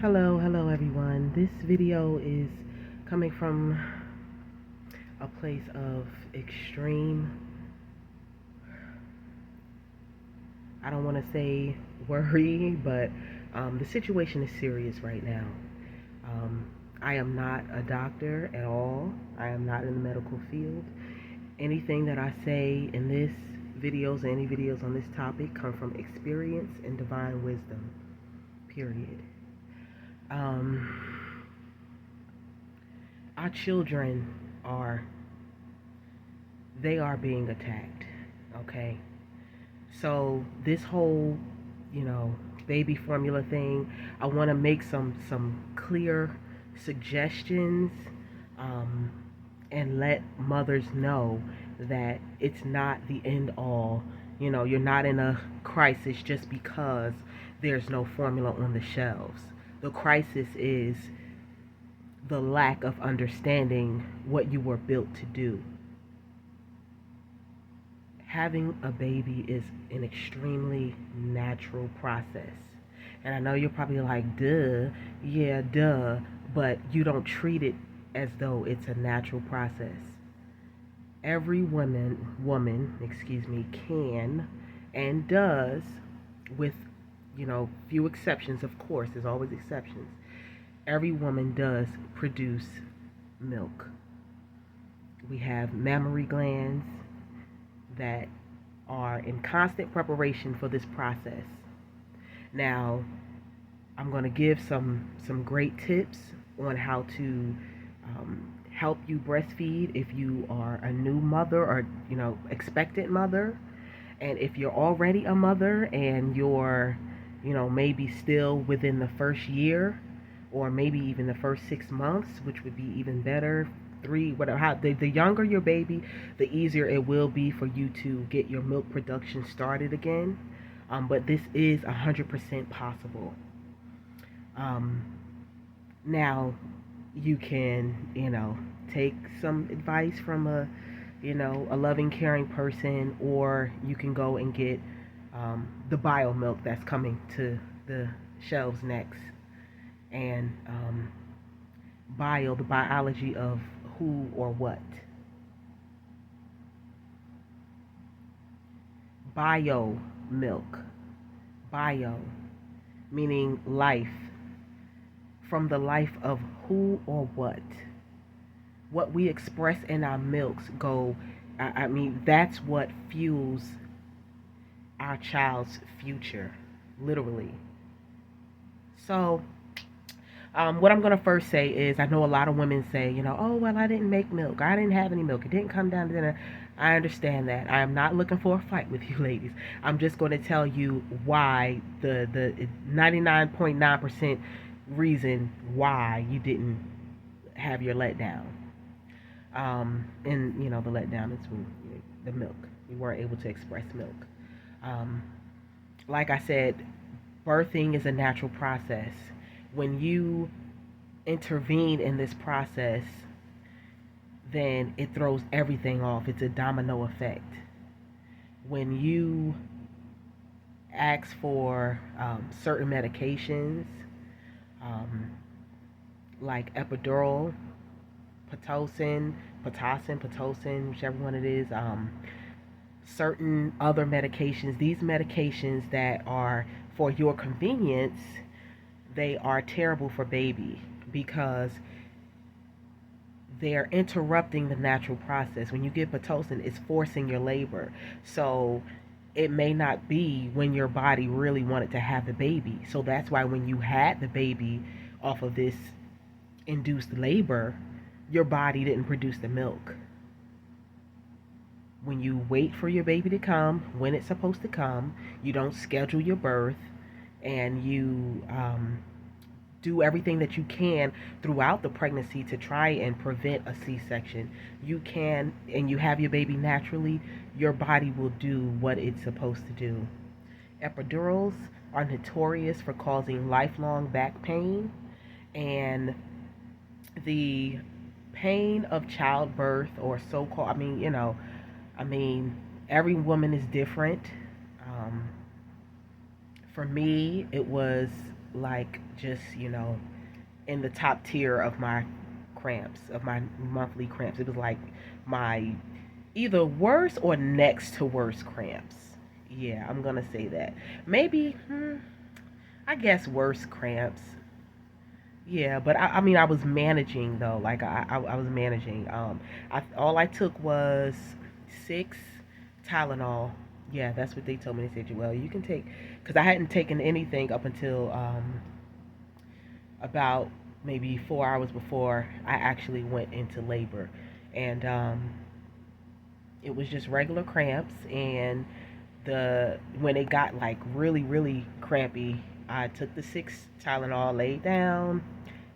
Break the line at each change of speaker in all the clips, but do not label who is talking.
Hello everyone. This video is coming from a place of extreme, I don't want to say worry, but the situation is serious right now. Um, I am not a doctor at all. I am not in the medical field. Anything that I say in this videos, any videos on this topic, come from experience and divine wisdom, period. Um, our children are they are being attacked. Okay, so this whole, you know, baby formula thing, I want to make some clear suggestions, um, and let mothers know that it's not the end all. You know, you're not in a crisis just because there's no formula on the shelves. The crisis is the lack of understanding what you were built to do. Having a baby is an extremely natural process. And I know you're probably like, duh, yeah, duh, but you don't treat it as though it's a natural process. Every woman, can and does, with, few exceptions, of course, there's always exceptions. Every woman does produce milk. We have mammary glands that are in constant preparation for this process. Now, I'm going to give some great tips on how to help you breastfeed if you are a new mother or expectant mother, and if you're already a mother and you're maybe still within the first year or maybe even the first 6 months, which would be even better. Three, whatever, how the younger your baby, the easier it will be for you to get your milk production started again. But this is 100% possible. um, Now, you can take some advice from a loving, caring person, or you can go and get the bio milk that's coming to the shelves next. And the biology of who or what. Bio milk. Bio, meaning life. From the life of who or what. What we express in our milks that's what fuels our child's future, literally. So, what I'm going to first say is, I know a lot of women say, oh, well, I didn't make milk. I didn't have any milk. It didn't come down to dinner. I understand that. I am not looking for a fight with you ladies. I'm just going to tell you why, the 99.9% reason why you didn't have your letdown. And, the letdown is when the milk. You weren't able to express milk. Um, like I said, birthing is a natural process. When you intervene in this process, then it throws everything off. It's a domino effect. When you ask for certain medications, um, like epidural, Pitocin, whichever one it is, certain other medications, these medications that are for your convenience, they are terrible for baby because they're interrupting the natural process. When you give Pitocin, it's forcing your labor. So it may not be when your body really wanted to have the baby. So that's why when you had the baby off of this induced labor, your body didn't produce the milk. When you wait for your baby to come when it's supposed to come, you don't schedule your birth, and you do everything that you can throughout the pregnancy to try and prevent a C-section. You can, and you have your baby naturally, your body will do what it's supposed to do. Epidurals are notorious for causing lifelong back pain, and the pain of childbirth, or so-called, every woman is different. For me, it was like just, in the top tier of my cramps, of my monthly cramps. It was like my either worst or next to worst cramps. Yeah, I'm gonna say that. Maybe, I guess worst cramps. Yeah, but I mean, I was managing though. Like I was managing. All I took was 6 Tylenol. Yeah, that's what they told me. They said, well, you can take, because I hadn't taken anything up until about maybe 4 hours before I actually went into labor, and it was just regular cramps. And the when it got like really really crampy, I took the 6 Tylenol, laid down,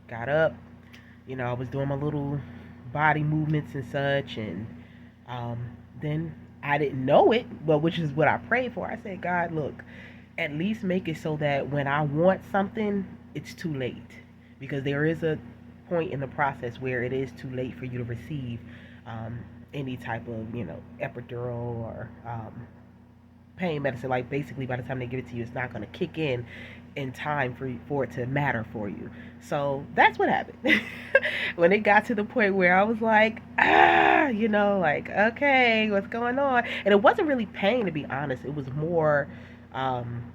got up. I was doing my little body movements and such, and then I didn't know it, but which is what I prayed for. I said, God, look, at least make it so that when I want something, it's too late, because there is a point in the process where it is too late for you to receive um, any type of epidural or pain medicine. Like basically, by the time they give it to you, it's not going to kick in time for it to matter for you. So that's what happened. When it got to the point where I was like, like, okay, what's going on? And it wasn't really pain, to be honest. It was more, um,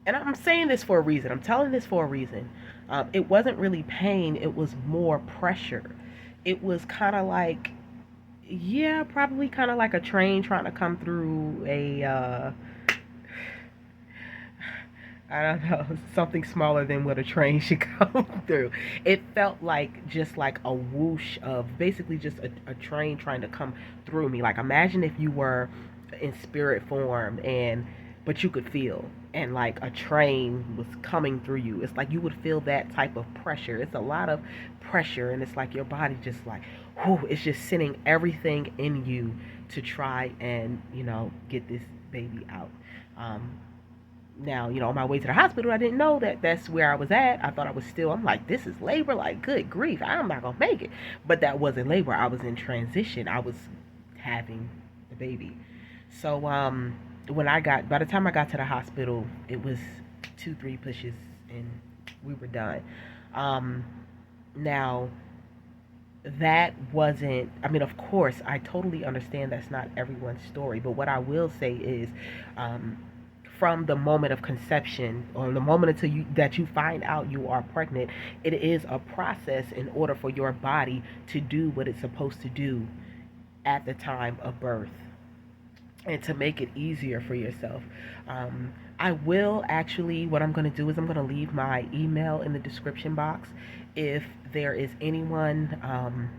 and I'm saying this for a reason. I'm telling this for a reason. It wasn't really pain. It was more pressure. It was kind of like, yeah, probably kind of like a train trying to come through I don't know, something smaller than what a train should come through. It felt like just like a whoosh of basically just a train trying to come through me. Like imagine if you were in spirit form, and but you could feel, and like a train was coming through you. It's like you would feel that type of pressure. It's a lot of pressure, and it's like your body just like, whew, it's just sending everything in you to try and get this baby out. Um, Now, on my way to the hospital, I didn't know that that's where I was at. I thought I was still, I'm like, this is labor. Like, good grief, I'm not going to make it. But that wasn't labor. I was in transition. I was having the baby. So, by the time I got to the hospital, it was 2, 3 pushes and we were done. Um, Now, that wasn't, I mean, of course, I totally understand that's not everyone's story. But what I will say is, um, from the moment of conception, or the moment until you find out you are pregnant, it is a process in order for your body to do what it's supposed to do at the time of birth, and to make it easier for yourself. I will actually, what I'm going to do is I'm going to leave my email in the description box. If there is anyone, I'm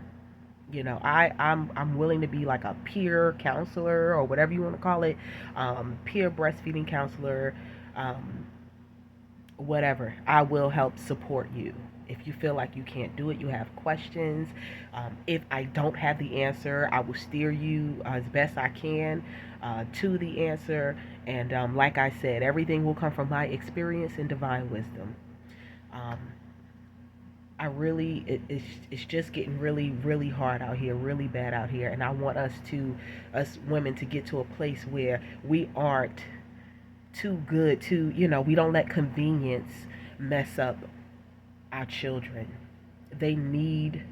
willing to be like a peer counselor, or whatever you want to call it, peer breastfeeding counselor, um, whatever. I will help support you. If you feel like you can't do it, you have questions. If I don't have the answer, I will steer you as best I can to the answer. And like I said, everything will come from my experience and divine wisdom. Um, I really, it's just getting really, really hard out here, really bad out here. And I want us women to get to a place where we aren't too good to, we don't let convenience mess up our children. They need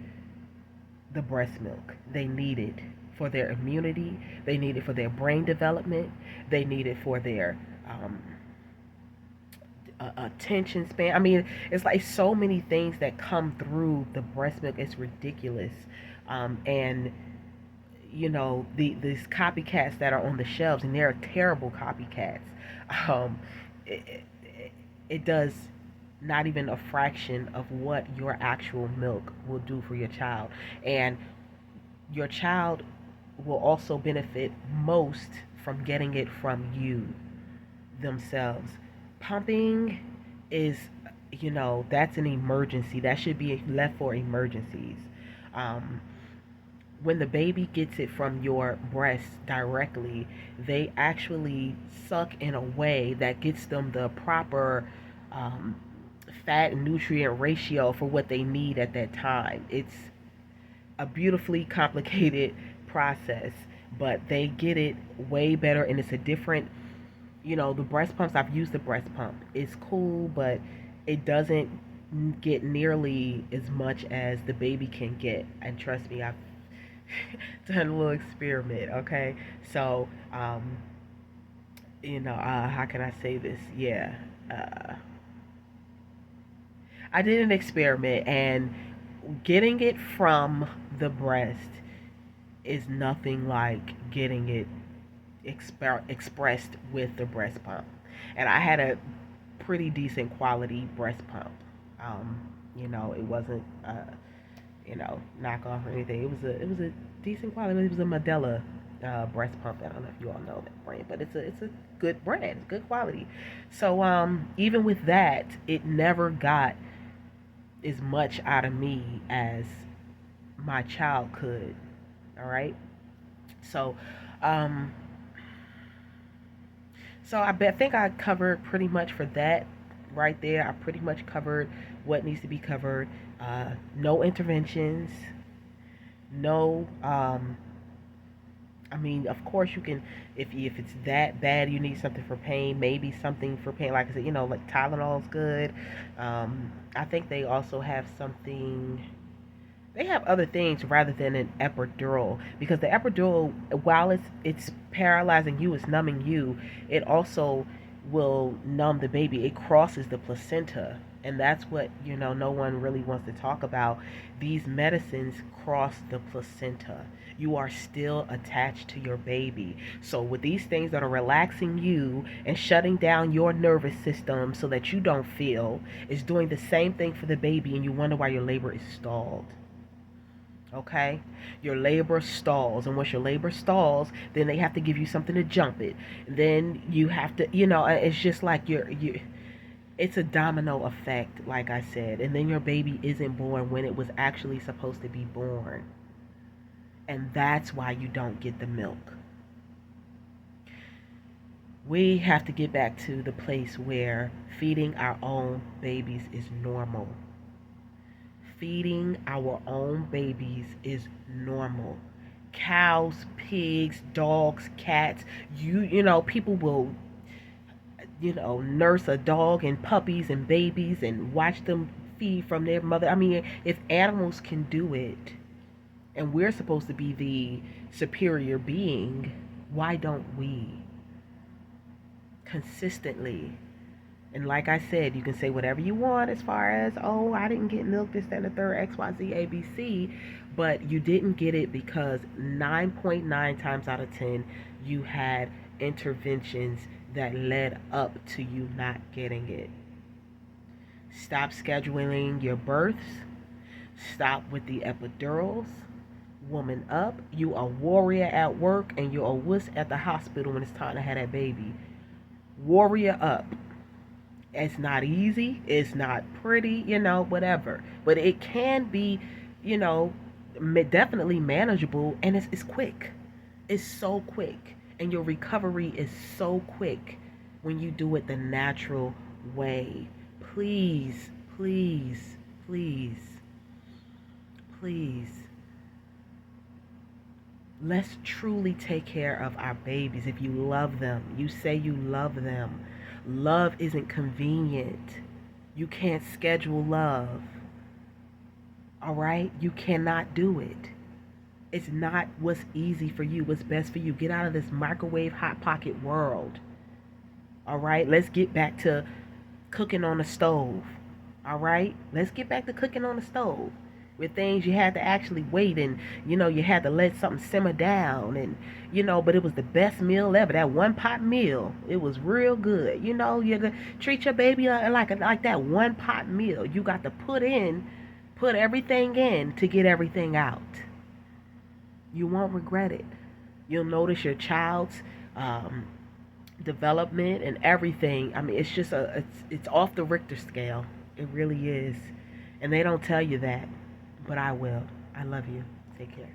the breast milk. They need it for their immunity. They need it for their brain development. They need it for their attention span. I mean, it's like so many things that come through the breast milk. It's ridiculous. And these copycats that are on the shelves, and they're terrible copycats. Um, it, it does not even a fraction of what your actual milk will do for your child, and your child will also benefit most from getting it from you themselves. Pumping is, that's an emergency. That should be left for emergencies. Um, when the baby gets it from your breast directly, they actually suck in a way that gets them the proper um, fat and nutrient ratio for what they need at that time. It's a beautifully complicated process, but they get it way better, and it's a different, The breast pumps, I've used the breast pump. It's cool, but it doesn't get nearly as much as the baby can get. And trust me, I've done a little experiment, okay? So, how can I say this? Yeah. Uh, I did an experiment, and getting it from the breast is nothing like getting it expressed with the breast pump. And I had a pretty decent quality breast pump. It wasn't knockoff or anything. It was a decent quality. It was a Medela breast pump. I don't know if you all know that brand, but it's a good brand. It's good quality. So even with that, it never got as much out of me as my child could. All right. So um, so think I covered pretty much for that right there. I pretty much covered what needs to be covered. No interventions. No. I mean, of course you can. If it's that bad, you need something for pain. Maybe something for pain. Like I said, like Tylenol's good. I think they also have something. They have other things rather than an epidural, because the epidural, while it's paralyzing you, it's numbing you, it also will numb the baby. It crosses the placenta, and that's what no one really wants to talk about. These medicines cross the placenta. You are still attached to your baby. So with these things that are relaxing you and shutting down your nervous system so that you don't feel, is doing the same thing for the baby, and you wonder why your labor is stalled. Okay, your labor stalls, and once your labor stalls, then they have to give you something to jump it. Then you have to, it's just like you it's a domino effect, like I said. And then your baby isn't born when it was actually supposed to be born, and that's why you don't get the milk. We have to get back to the place where feeding our own babies is normal. Feeding our own babies is normal. Cows, pigs, dogs, cats, people will nurse a dog and puppies and babies and watch them feed from their mother. I mean, if animals can do it, and we're supposed to be the superior being, why don't we consistently? And like I said, you can say whatever you want as far as, oh, I didn't get milk, this, that, and the third, X, Y, Z, A, B, C. But you didn't get it because 9.9 times out of 10, you had interventions that led up to you not getting it. Stop scheduling your births. Stop with the epidurals. Woman up. You a warrior at work, and you're a wuss at the hospital when it's time to have that baby. Warrior up. It's not easy, it's not pretty, whatever. But it can be, definitely manageable, and it's quick. It's so quick. And your recovery is so quick when you do it the natural way. Please, please, please, please. Let's truly take care of our babies. If you love them, you say you love them. Love isn't convenient. You can't schedule love. All right? You cannot do it. It's not what's easy for you, what's best for you. Get out of this microwave hot pocket world. All right? Let's get back to cooking on the stove. All right? Let's get back to cooking on the stove. With things you had to actually wait, and you had to let something simmer down, and but it was the best meal ever. That one pot meal, it was real good. You treat your baby like that one pot meal. You got to put everything in to get everything out. You won't regret it. You'll notice your child's development and everything. I mean, it's just it's off the Richter scale. It really is, and they don't tell you that. But I will. I love you. Take care.